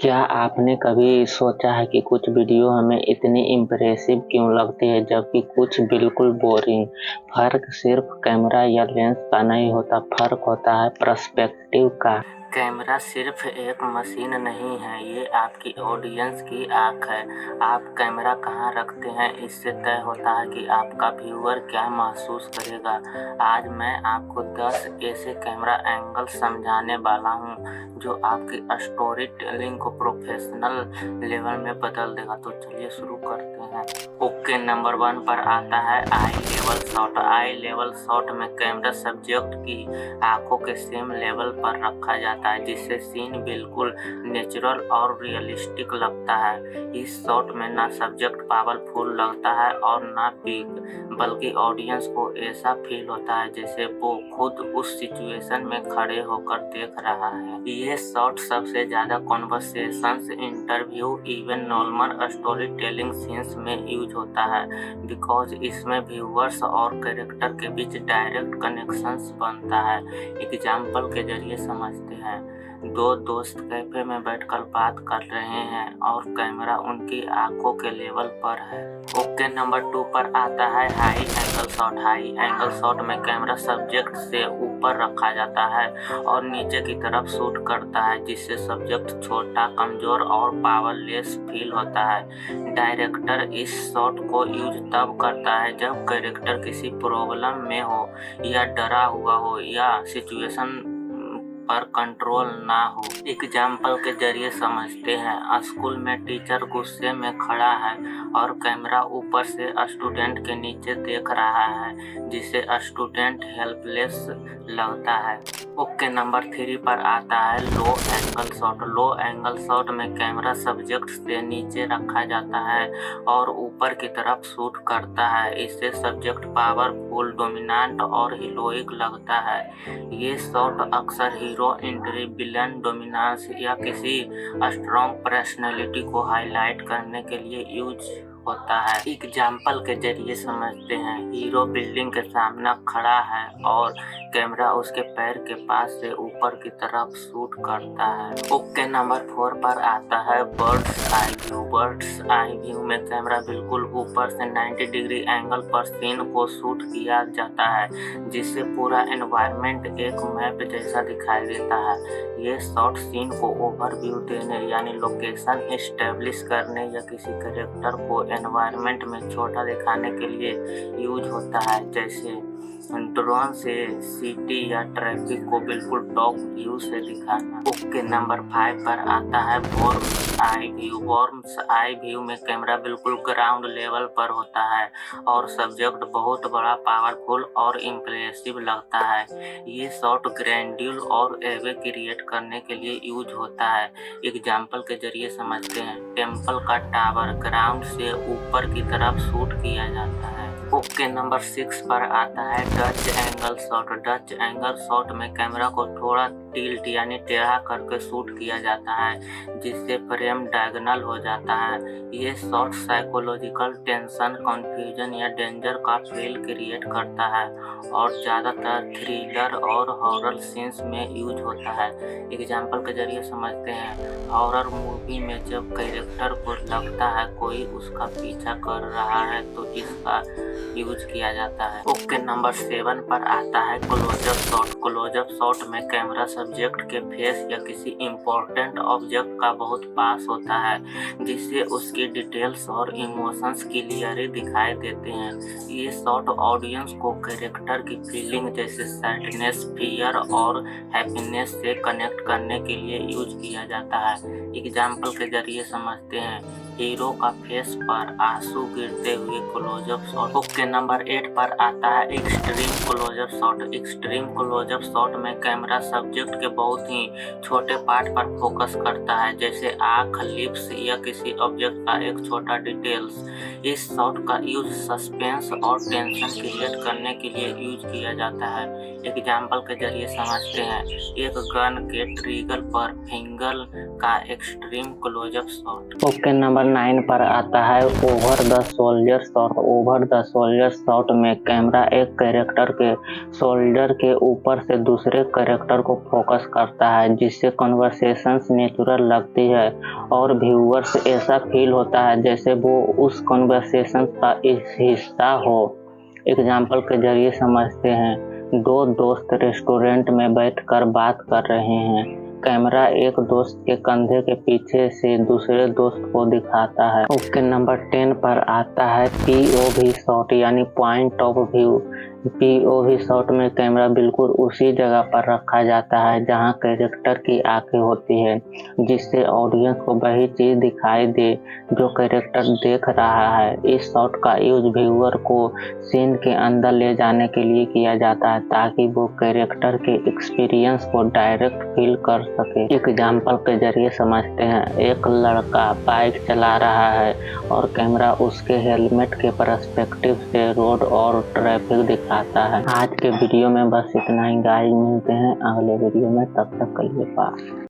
क्या आपने कभी सोचा है कि कुछ वीडियो हमें इतनी इम्प्रेसिव क्यों लगती है जबकि कुछ बिल्कुल बोरिंग? फर्क सिर्फ कैमरा या लेंस का नहीं होता, फर्क होता है पर्सपेक्टिव का। कैमरा सिर्फ एक मशीन नहीं है, ये आपकी ऑडियंस की आँख है। आप कैमरा कहाँ रखते हैं इससे तय होता है कि आपका व्यूअर क्या महसूस करेगा। आज मैं आपको 10 ऐसे कैमरा एंगल समझाने वाला हूँ जो आपकी स्टोरी टेलिंग को प्रोफेशनल लेवल में बदल देगा। तो चलिए शुरू करते हैं। ओके, नंबर 1 पर आता है आई लेवल शॉट। आई लेवल शॉट में कैमरा सब्जेक्ट की आंखों के सेम लेवल पर रखा जाता है जिससे सीन बिल्कुल नेचुरल और रियलिस्टिक लगता है। इस शॉट में ना सब्जेक्ट पावरफुल लगता है और ना वीक, बल्कि ऑडियंस को ऐसा फील होता है जैसे वो खुद उस सिचुएशन में खड़े होकर देख रहा है। ये शॉट सबसे ज्यादा conversations, interview, even normal story telling scenes में यूज होता है बिकॉज इसमें व्यूअर्स और कैरेक्टर के बीच डायरेक्ट कनेक्शंस बनता है। एग्जाम्पल के जरिए समझते हैं। दो दोस्त कैफे में बैठकर बात कर रहे हैं और कैमरा उनकी आंखों के लेवल पर है। ओके, नंबर 2 पर आता है high angle shot. High angle shot में कैमरा सब्जेक्ट से ऊपर रखा जाता है और नीचे की तरफ शूट करता है जिससे सब्जेक्ट छोटा, कमजोर और पावरलेस फील होता है। डायरेक्टर इस शॉट को यूज तब करता है जब कैरेक्टर किसी प्रॉब्लम में हो या डरा हुआ हो या सिचुएशन पर कंट्रोल ना हो। एग्जाम्पल के जरिए समझते हैं। स्कूल में टीचर गुस्से में खड़ा है और कैमरा ऊपर से स्टूडेंट के नीचे देख रहा है जिससे स्टूडेंट हेल्पलेस लगता है। ओके, नंबर 3 पर आता है लो एंगल शॉट। लो एंगल शॉट में कैमरा सब्जेक्ट से नीचे रखा जाता है और ऊपर की तरफ शूट करता है। इससे सब्जेक्ट पावरफुल, डोमिनेंट और हीरोइक लगता है। ये शॉट अक्सर हीरो एंट्री, विलन डोमिनेंस या किसी स्ट्रॉन्ग पर्सनैलिटी को हाईलाइट करने के लिए यूज होता है। एग्जाम्पल के जरिए समझते हैं। हीरो बिल्डिंग के सामने खड़ा है और कैमरा उसके पैर के पास से ऊपर की तरफ शूट करता है। ओके, नंबर 4 पर आता है birds eye view. Birds eye view में कैमरा बिल्कुल ऊपर से 90 डिग्री एंगल पर सीन को शूट किया जाता है जिससे पूरा एनवायरनमेंट एक मैप जैसा दिखाई देता है। ये शॉट सीन को ओवरव्यू देने यानी लोकेशन एस्टेब्लिश करने या किसी कैरेक्टर को एनवायरनमेंट में छोटा दिखाने के लिए यूज होता है, जैसे ड्रोन से सिटी या ट्रैफिक को बिल्कुल टॉप व्यू से दिखाना। ओके, नंबर 5 पर आता है worms eye view. Worms eye view में कैमरा बिल्कुल ग्राउंड लेवल पर होता है और सब्जेक्ट बहुत बड़ा, पावरफुल और इम्प्रेसिव लगता है। ये शॉट ग्रैंड्यूल और एवे क्रिएट करने के लिए यूज होता है। एग्जाम्पल के जरिए समझते हैं। टेम्पल का टावर ग्राउंड से ऊपर की तरफ शूट किया जाता है। ओके, नंबर 6 पर आता है Dutch angle shot. Dutch angle shot में कैमरा को थोड़ा टिल्ट यानी टेढ़ा करके शूट किया जाता है जिससे फ्रेम डायगोनल हो जाता है। ये शॉट साइकोलॉजिकल टेंशन, कंफ्यूजन या डेंजर का फील क्रिएट करता है और ज़्यादातर थ्रिलर और हॉरर सीन्स में यूज होता है। एग्जाम्पल के जरिए समझते हैं। हॉरर मूवी में जब कैरेक्टर को लगता है कोई उसका पीछा कर रहा है तो इसका यूज किया जाता है। ओके, नंबर 7 पर आता है क्लोजअप शॉट। क्लोजअप शॉट में कैमरा सब्जेक्ट के फेस या किसी इम्पोर्टेंट ऑब्जेक्ट का बहुत पास होता है जिससे उसकी डिटेल्स और इमोशंस क्लियरली दिखाई देते हैं। ये शॉट ऑडियंस को कैरेक्टर की फीलिंग जैसे सैडनेस, फियर और हैप्पीनेस से कनेक्ट करने के लिए यूज किया जाता है। एग्जाम्पल के जरिए समझते हैं। हीरो का फेस पर आंसू गिरते हुए क्लोजअप शॉट। ओके, नंबर 8 पर आता है extreme closeup shot. Extreme closeup shot में कैमरा सब्जेक्ट के बहुत ही छोटे पार्ट पर फोकस करता है जैसे आँख, लिप्स या किसी ऑब्जेक्ट का एक छोटा डिटेल्स। इस शॉट का यूज सस्पेंस और टेंशन क्रिएट करने के लिए यूज किया जाता है। एग्जाम्पल के जरिए समझते हैं। एक गन के ट्रिगर पर फिंगर का extreme closeup shot. Okay, number 9 पर आता है over the shoulder shot. Over the shoulder shot में कैमरा एक कैरेक्टर के शोल्डर के ऊपर से दूसरे कैरेक्टर को फोकस करता है जिससे कन्वर्सेशंस नेचुरल लगती है और व्यूअर्स ऐसा फील होता है जैसे वो उस कन्वर्सेशन का एक हिस्सा हो। एग्जाम्पल के जरिए समझते हैं, दो दोस्त रेस्टोरेंट में बैठकर बात कर रहे हैं। कैमरा एक दोस्त के कंधे के पीछे से दूसरे दोस्त को दिखाता है। उसके नंबर 10 पर आता है POV शॉट यानी point of view. POV shot में कैमरा बिल्कुल उसी जगह पर रखा जाता है जहां कैरेक्टर की आंखें होती है, जिससे ऑडियंस को वही चीज दिखाई दे जो कैरेक्टर देख रहा है। इस शॉट का यूज व्यूअर को सीन के अंदर ले जाने के लिए किया जाता है ताकि वो कैरेक्टर के एक्सपीरियंस को डायरेक्ट फील कर सके। एग्जाम्पल के जरिए समझते हैं, एक लड़का बाइक चला रहा है और कैमरा उसके हेलमेट के पर्सपेक्टिव से रोड और ट्रैफिक दिखाता है। आज के वीडियो में बस इतना ही गाइस, मिलते हैं अगले वीडियो में, तब तक के लिए बाय।